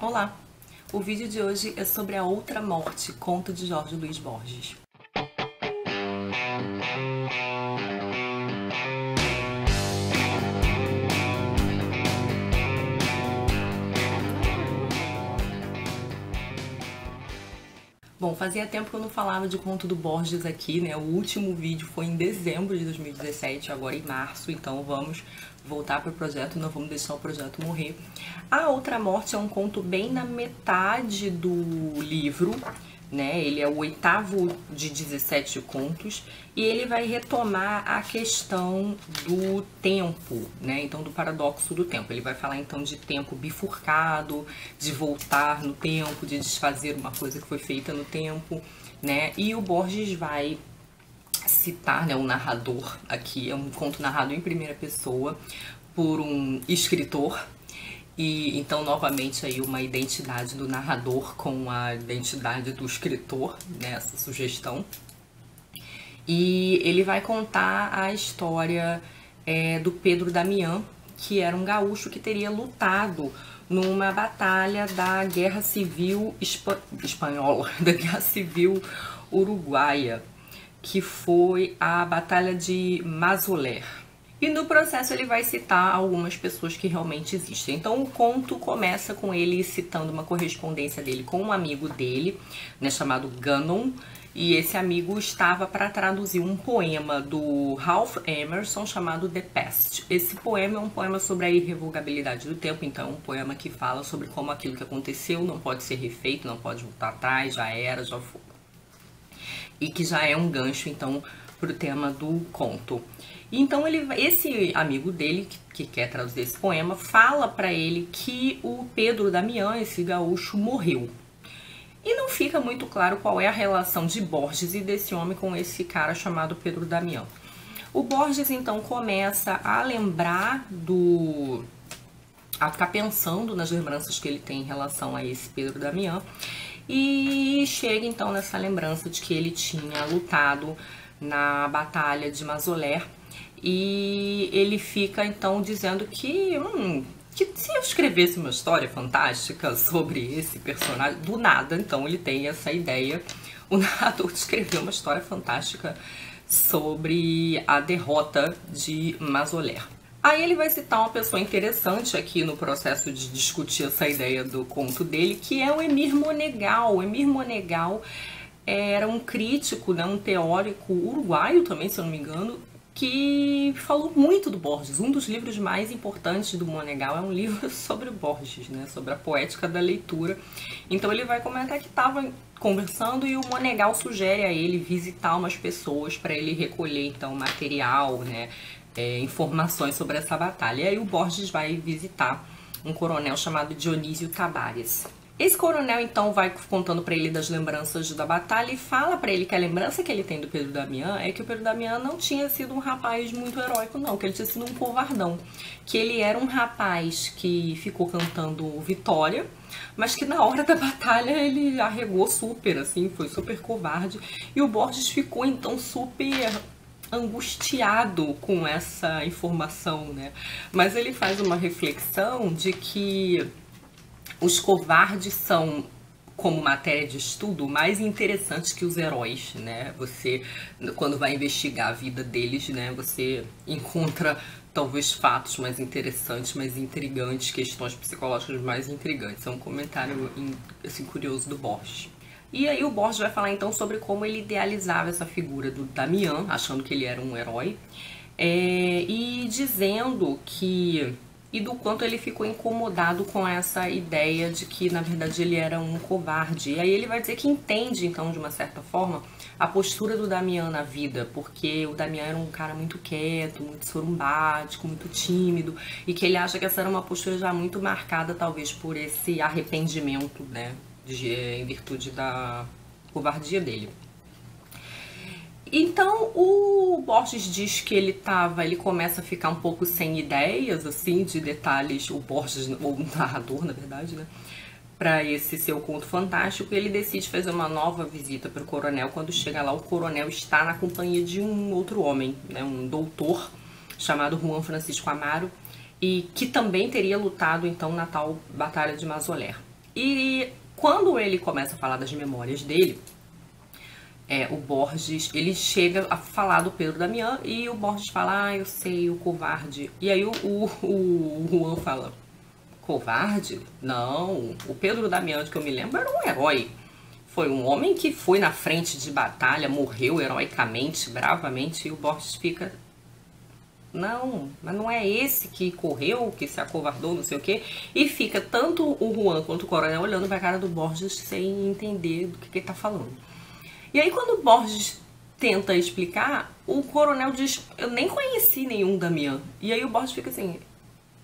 Olá! O vídeo de hoje é sobre A Outra Morte, conto de Jorge Luiz Borges. Bom, fazia tempo que eu não falava de conto do Borges aqui, né? O último vídeo foi em dezembro de 2017, agora em março, então vamos voltar para o projeto, não vamos deixar o projeto morrer. A Outra Morte é um conto bem na metade do livro, né? Ele é o 8º de 17 contos e ele vai retomar a questão do tempo, né? Então, do paradoxo do tempo. Ele vai falar então de tempo bifurcado, de voltar no tempo, de desfazer uma coisa que foi feita no tempo, né? E o Borges vai citar, né, o narrador aqui, é um conto narrado em primeira pessoa por um escritor. E então, novamente, aí uma identidade do narrador com a identidade do escritor nessa sugestão. E ele vai contar a história do Pedro Damião, que era um gaúcho que teria lutado numa batalha da Guerra Civil Espanhola, da Guerra Civil Uruguaia, que foi a Batalha de Mazoler. E no processo ele vai citar algumas pessoas que realmente existem. Então o conto começa com ele citando uma correspondência dele com um amigo dele, né, chamado Gannon. E esse amigo estava para traduzir um poema do Ralph Emerson chamado The Past. Esse poema é um poema sobre a irrevogabilidade do tempo, então é um poema que fala sobre como aquilo que aconteceu não pode ser refeito, não pode voltar atrás, já era, já foi. E que já é um gancho, então, para o tema do conto. Então esse amigo dele, que quer traduzir esse poema, fala para ele que o Pedro Damião, esse gaúcho, morreu. E não fica muito claro qual é a relação de Borges e desse homem com esse cara chamado Pedro Damião. O Borges, então, começa a lembrar a ficar pensando nas lembranças que ele tem em relação a esse Pedro Damião. E chega, então, nessa lembrança de que ele tinha lutado na Batalha de Mazoler. E ele fica, então, dizendo que se eu escrevesse uma história fantástica sobre esse personagem, do nada, então, ele tem essa ideia, o narrador, de escrever uma história fantástica sobre a derrota de Mazoler. Aí ele vai citar uma pessoa interessante aqui no processo de discutir essa ideia do conto dele, que é o Emir Monegal. O Emir Monegal era um crítico, né, um teórico uruguaio também, se eu não me engano, que falou muito do Borges. Um dos livros mais importantes do Monegal é um livro sobre Borges, né, sobre a poética da leitura. Então ele vai comentar que estava conversando e o Monegal sugere a ele visitar umas pessoas para ele recolher então material, né, informações sobre essa batalha. E aí o Borges vai visitar um coronel chamado Dionísio Tabares. Esse coronel, então, vai contando para ele das lembranças da batalha e fala para ele que a lembrança que ele tem do Pedro Damião é que o Pedro Damião não tinha sido um rapaz muito heróico, não, que ele tinha sido um covardão, que ele era um rapaz que ficou cantando vitória, mas que na hora da batalha ele arregou super, assim, foi super covarde, e o Borges ficou, então, super angustiado com essa informação, né? Mas ele faz uma reflexão de que os covardes são, como matéria de estudo, mais interessantes que os heróis, né? Você, quando vai investigar a vida deles, né, você encontra talvez fatos mais interessantes, mais intrigantes, questões psicológicas mais intrigantes. É um comentário assim, curioso do Borges. E aí o Borges vai falar então sobre como ele idealizava essa figura do Damião, achando que ele era um herói, e dizendo que... e do quanto ele ficou incomodado com essa ideia de que, na verdade, ele era um covarde. E aí ele vai dizer que entende, então, de uma certa forma, a postura do Damião na vida, porque o Damião era um cara muito quieto, muito sorumbático, muito tímido, e que ele acha que essa era uma postura já muito marcada, talvez, por esse arrependimento, né, em virtude da covardia dele. Então o Borges diz que ele começa a ficar um pouco sem ideias, assim, de detalhes, o Borges, ou o narrador, na verdade, né, para esse seu conto fantástico. Ele decide fazer uma nova visita para o coronel. Quando chega lá, o coronel está na companhia de um outro homem, né, um doutor chamado Juan Francisco Amaro, e que também teria lutado então na tal Batalha de Mazoler. E quando ele começa a falar das memórias dele, o Borges, ele chega a falar do Pedro Damião e o Borges fala, ah, eu sei, o covarde. E aí o Juan fala, covarde? Não, o Pedro Damião, que eu me lembro, era um herói. Foi um homem que foi na frente de batalha, morreu heroicamente, bravamente, e o Borges fica... Não, mas não é esse que correu, que se acovardou, não sei o quê. E fica tanto o Juan quanto o Coronel olhando pra cara do Borges sem entender do que ele tá falando. E aí quando o Borges tenta explicar, o Coronel diz, eu nem conheci nenhum Damião. E aí o Borges fica assim,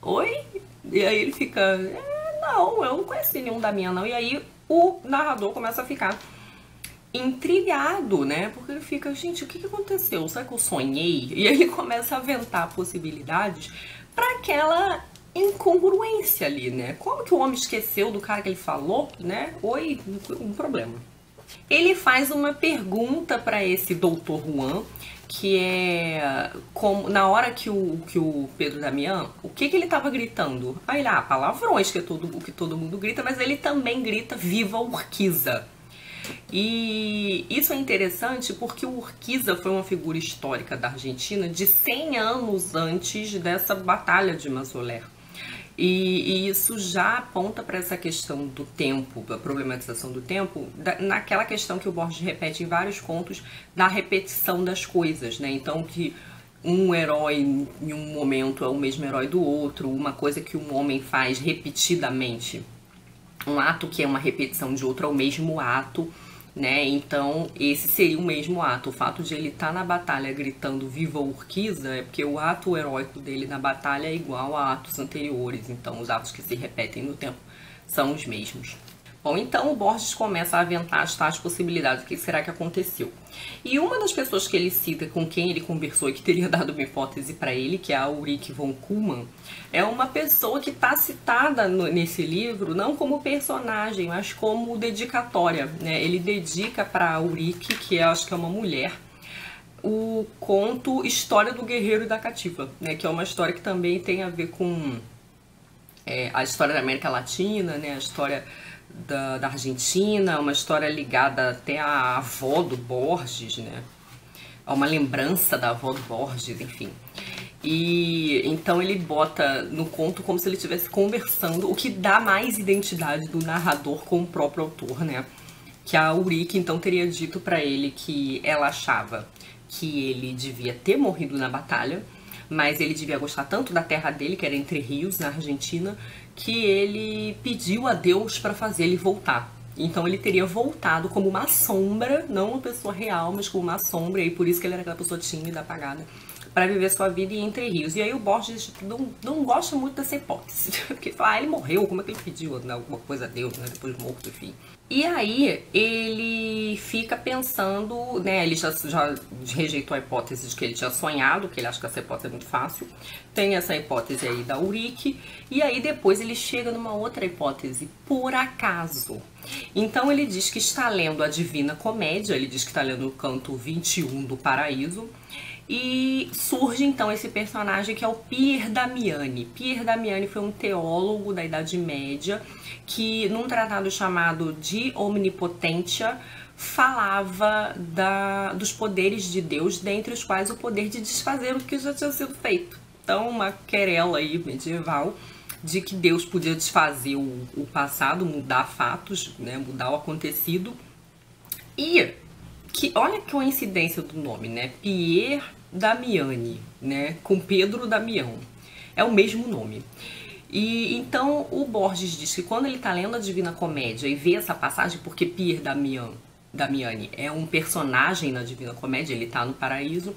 oi? E aí ele fica, não, eu não conheci nenhum Damião não. E aí o narrador começa a ficar intrigado, né? Porque ele fica, gente, o que aconteceu? Será que eu sonhei? E aí ele começa a aventar possibilidades para aquela incongruência ali, né? Como que o homem esqueceu do cara que ele falou, né? Oi, um problema. Ele faz uma pergunta para esse doutor Juan, que é como, na hora que o Pedro Damião, o que ele estava gritando? Aí lá, palavrões, que é o que todo mundo grita, mas ele também grita Viva Urquiza. E isso é interessante porque o Urquiza foi uma figura histórica da Argentina de 100 anos antes dessa batalha de Mazoler. E isso já aponta para essa questão do tempo, a problematização do tempo, naquela questão que o Borges repete em vários contos, da repetição das coisas, né? Então que um herói em um momento é o mesmo herói do outro, uma coisa que um homem faz repetidamente, um ato que é uma repetição de outro é o mesmo ato, né? Então esse seria o mesmo ato. O fato de ele estar na batalha gritando Viva Urquiza é porque o ato heróico dele na batalha é igual a atos anteriores, então os atos que se repetem no tempo são os mesmos. Bom, então o Borges começa a aventar as tais possibilidades, o que será que aconteceu? E uma das pessoas que ele cita, com quem ele conversou e que teria dado uma hipótese para ele, que é a Ulrike von Kuhlmann, é uma pessoa que está citada nesse livro, não como personagem, mas como dedicatória, né? Ele dedica para a Ulrike, que acho que é uma mulher, o conto História do Guerreiro e da Cativa, né? Que é uma história que também tem a ver com a história da América Latina, né? A história da Argentina, uma história ligada até à avó do Borges, né? A uma lembrança da avó do Borges, enfim. E então ele bota no conto como se ele estivesse conversando, o que dá mais identidade do narrador com o próprio autor, né? Que a Ulrike então teria dito para ele que ela achava que ele devia ter morrido na batalha, mas ele devia gostar tanto da terra dele, que era Entre Rios, na Argentina, que ele pediu a Deus para fazer ele voltar. Então ele teria voltado como uma sombra, não uma pessoa real, mas como uma sombra, e por isso que ele era aquela pessoa tímida, apagada, para viver sua vida em Entre Rios. E aí o Borges não gosta muito dessa hipótese, porque fala, ele morreu, como é que ele pediu alguma coisa a Deus, né, depois morto, enfim. E aí ele fica pensando, né, ele já rejeitou a hipótese de que ele tinha sonhado, que ele acha que essa hipótese é muito fácil. Tem essa hipótese aí da Ulrike, e aí depois ele chega numa outra hipótese, por acaso. Então ele diz que está lendo a Divina Comédia, ele diz que está lendo o canto 21 do Paraíso, e surge então esse personagem que é o Pier Damiani. Pier Damiani foi um teólogo da Idade Média que, num tratado chamado De Omnipotentia, falava dos poderes de Deus, dentre os quais o poder de desfazer o que já tinha sido feito. Então, uma querela aí medieval de que Deus podia desfazer o passado, mudar fatos, né, mudar o acontecido. E olha que coincidência do nome, né? Pier Damiani, né? Com Pedro Damião. É o mesmo nome. E então o Borges diz que quando ele está lendo a Divina Comédia e vê essa passagem, porque Pier Damiani é um personagem na Divina Comédia, ele está no paraíso,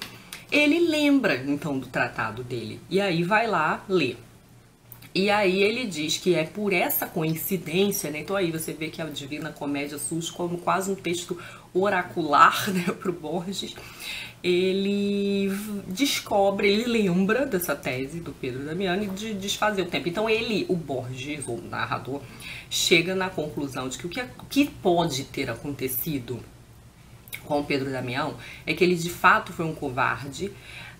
ele lembra então do tratado dele. E aí vai lá ler. E aí ele diz que é por essa coincidência, né? Então aí você vê que a Divina Comédia surge como quase um texto oracular, né, para o Borges. Ele descobre, ele lembra dessa tese do Pedro Damiani de desfazer o tempo. Então o Borges, o narrador, chega na conclusão de que o que pode ter acontecido com o Pedro Damião é que ele de fato foi um covarde,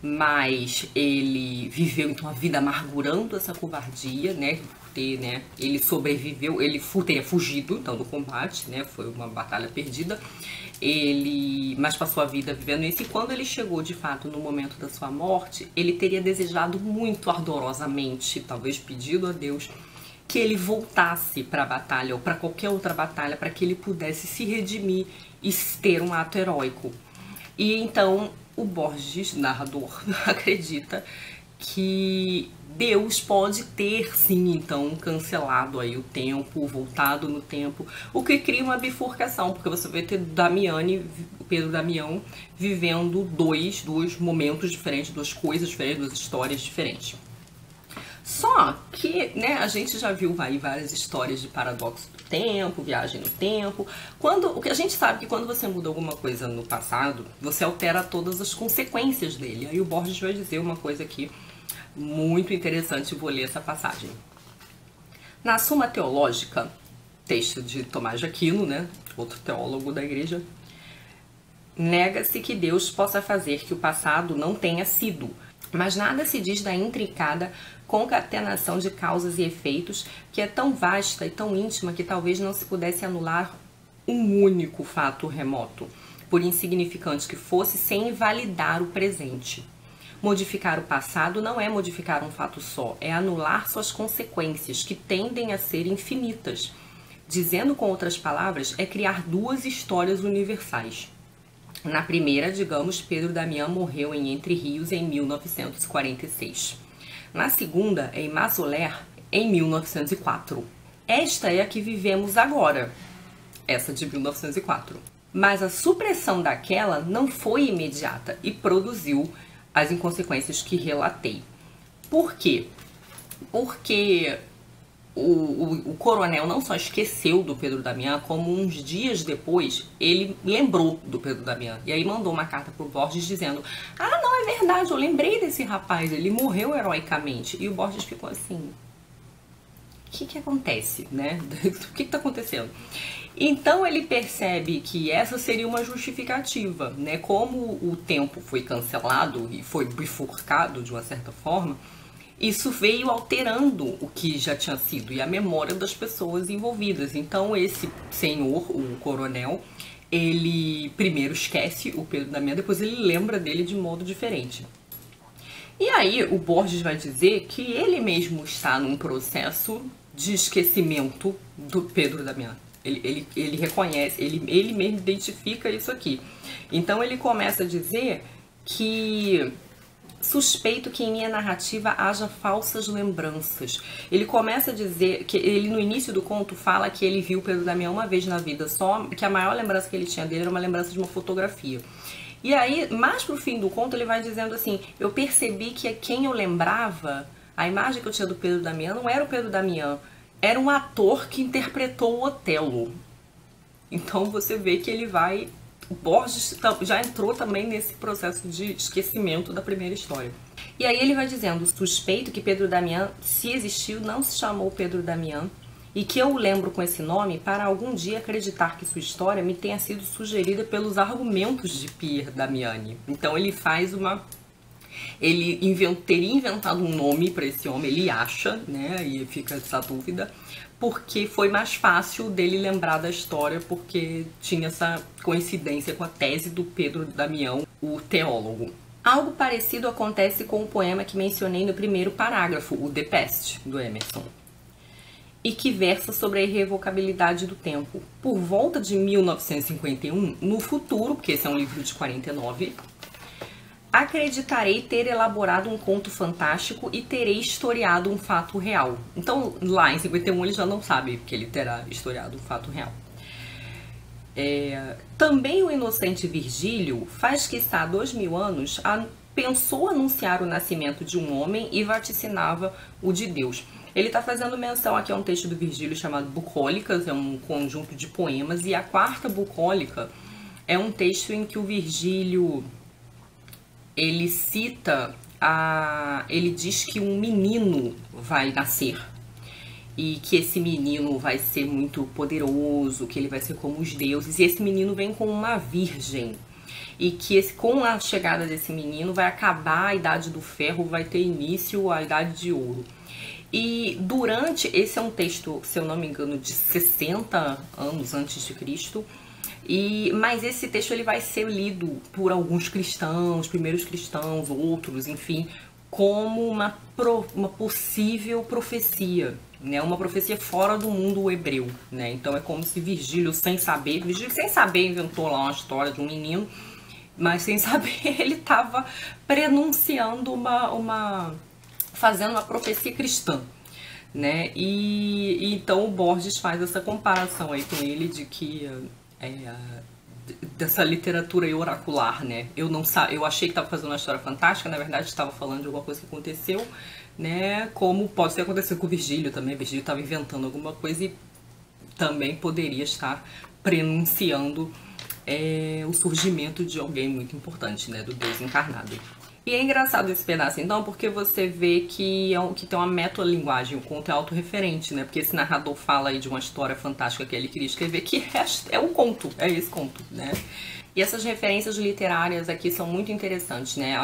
mas ele viveu então a vida amargurando essa covardia, né? ter, né, ele sobreviveu, ele teria fugido, então, do combate, né, foi uma batalha perdida, mas passou a vida vivendo isso, e quando ele chegou, de fato, no momento da sua morte, ele teria desejado muito ardorosamente, talvez pedido a Deus, que ele voltasse para a batalha, ou para qualquer outra batalha, para que ele pudesse se redimir e ter um ato heróico. E então, o Borges, narrador, acredita que Deus pode ter, sim, então, cancelado aí o tempo, voltado no tempo, o que cria uma bifurcação, porque você vai ter Pedro Damião, vivendo dois momentos diferentes, duas coisas diferentes, duas histórias diferentes. Só que, né, a gente já viu aí várias histórias de paradoxo do tempo, viagem no tempo. O que a gente sabe que quando você muda alguma coisa no passado, você altera todas as consequências dele. Aí o Borges vai dizer uma coisa aqui muito interessante, vou ler essa passagem. Na Suma Teológica, texto de Tomás de Aquino, né, outro teólogo da igreja, nega-se que Deus possa fazer que o passado não tenha sido, mas nada se diz da intricada concatenação de causas e efeitos, que é tão vasta e tão íntima que talvez não se pudesse anular um único fato remoto, por insignificante que fosse, sem invalidar o presente. Modificar o passado não é modificar um fato só, é anular suas consequências, que tendem a ser infinitas. Dizendo com outras palavras, é criar duas histórias universais. Na primeira, digamos, Pedro Damião morreu em Entre Rios em 1946. Na segunda, em Mazoler, em 1904. Esta é a que vivemos agora, essa de 1904. Mas a supressão daquela não foi imediata e produziu as inconsequências que relatei. Por quê? Porque o coronel não só esqueceu do Pedro Damião, como uns dias depois ele lembrou do Pedro Damião. E aí mandou uma carta pro Borges dizendo: ah, não, é verdade, eu lembrei desse rapaz, ele morreu heroicamente. E o Borges ficou assim: o que acontece, né? O que tá acontecendo? Então ele percebe que essa seria uma justificativa, né? Como o tempo foi cancelado e foi bifurcado de uma certa forma, isso veio alterando o que já tinha sido e a memória das pessoas envolvidas. Então esse senhor, o coronel, ele primeiro esquece o Pedro Damião, depois ele lembra dele de modo diferente. E aí o Borges vai dizer que ele mesmo está num processo de esquecimento do Pedro Damião. Ele reconhece, ele mesmo identifica isso aqui. Então ele começa a dizer que suspeito que em minha narrativa haja falsas lembranças. Ele começa a dizer que ele no início do conto fala que ele viu Pedro Damião uma vez na vida só, que a maior lembrança que ele tinha dele era uma lembrança de uma fotografia. E aí, mais pro fim do conto, ele vai dizendo assim: eu percebi que quem eu lembrava, a imagem que eu tinha do Pedro Damião não era o Pedro Damião, era um ator que interpretou o Otelo. Então você vê que ele vai... O Borges já entrou também nesse processo de esquecimento da primeira história. E aí ele vai dizendo: suspeito que Pedro Damião, se existiu, não se chamou Pedro Damião, e que eu o lembro com esse nome para algum dia acreditar que sua história me tenha sido sugerida pelos argumentos de Pierre Damiani. Então ele faz uma... Ele teria inventado um nome para esse homem, ele acha, né, e fica essa dúvida, porque foi mais fácil dele lembrar da história, porque tinha essa coincidência com a tese do Pedro Damião, o teólogo. Algo parecido acontece com o poema que mencionei no primeiro parágrafo, o The Pest, do Emerson, e que versa sobre a irrevocabilidade do tempo. Por volta de 1951, no futuro, porque esse é um livro de 49, acreditarei ter elaborado um conto fantástico e terei historiado um fato real. Então, lá em 51 ele já não sabe que ele terá historiado um fato real. Também o inocente Virgílio faz que há 2000 anos pensou anunciar o nascimento de um homem e vaticinava o de Deus. Ele está fazendo menção aqui a um texto do Virgílio chamado Bucólicas, é um conjunto de poemas, e a quarta bucólica é um texto em que o Virgílio... ele cita, ele diz que um menino vai nascer e que esse menino vai ser muito poderoso, que ele vai ser como os deuses, e esse menino vem com uma virgem, e que com a chegada desse menino vai acabar a Idade do Ferro, vai ter início a Idade de Ouro. E durante, esse é um texto, se eu não me engano, de 60 anos antes de Cristo, mas esse texto ele vai ser lido por alguns cristãos, primeiros cristãos, outros, enfim, como uma possível profecia, né? Uma profecia fora do mundo hebreu, né? Então é como se Virgílio sem saber inventou lá uma história de um menino, mas sem saber ele estava prenunciando fazendo uma profecia cristã, né? E então o Borges faz essa comparação aí com ele de que dessa literatura aí oracular, né? Eu achei que estava fazendo uma história fantástica, na verdade estava falando de alguma coisa que aconteceu, né? Como pode ter acontecido com o Virgílio também. Virgílio estava inventando alguma coisa e também poderia estar prenunciando o surgimento de alguém muito importante, né? Do Deus encarnado. E é engraçado esse pedaço, então, porque você vê que tem uma metalinguagem, o conto é autorreferente, né? Porque esse narrador fala aí de uma história fantástica que ele queria escrever, que é um conto, é esse conto, né? E essas referências literárias aqui são muito interessantes, né?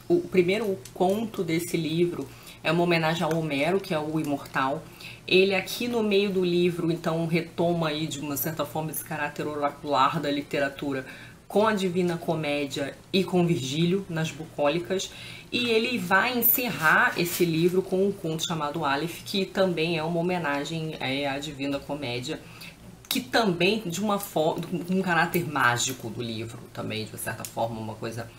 O primeiro conto desse livro é uma homenagem ao Homero, que é o imortal. Ele aqui no meio do livro, então, retoma aí de uma certa forma esse caráter oracular da literatura, com a Divina Comédia e com Virgílio nas bucólicas, e ele vai encerrar esse livro com um conto chamado Aleph, que também é uma homenagem à Divina Comédia, que também de uma forma, um caráter mágico do livro, também de uma certa forma uma coisa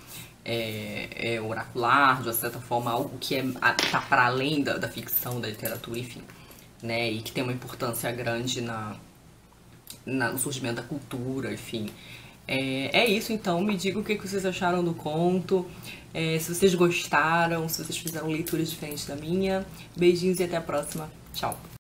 oracular, de uma certa forma algo que está para além da ficção, da literatura, enfim, né, e que tem uma importância grande no surgimento da cultura, enfim. É isso, então, me digam o que vocês acharam do conto, se vocês gostaram, se vocês fizeram leituras diferentes da minha. Beijinhos e até a próxima. Tchau!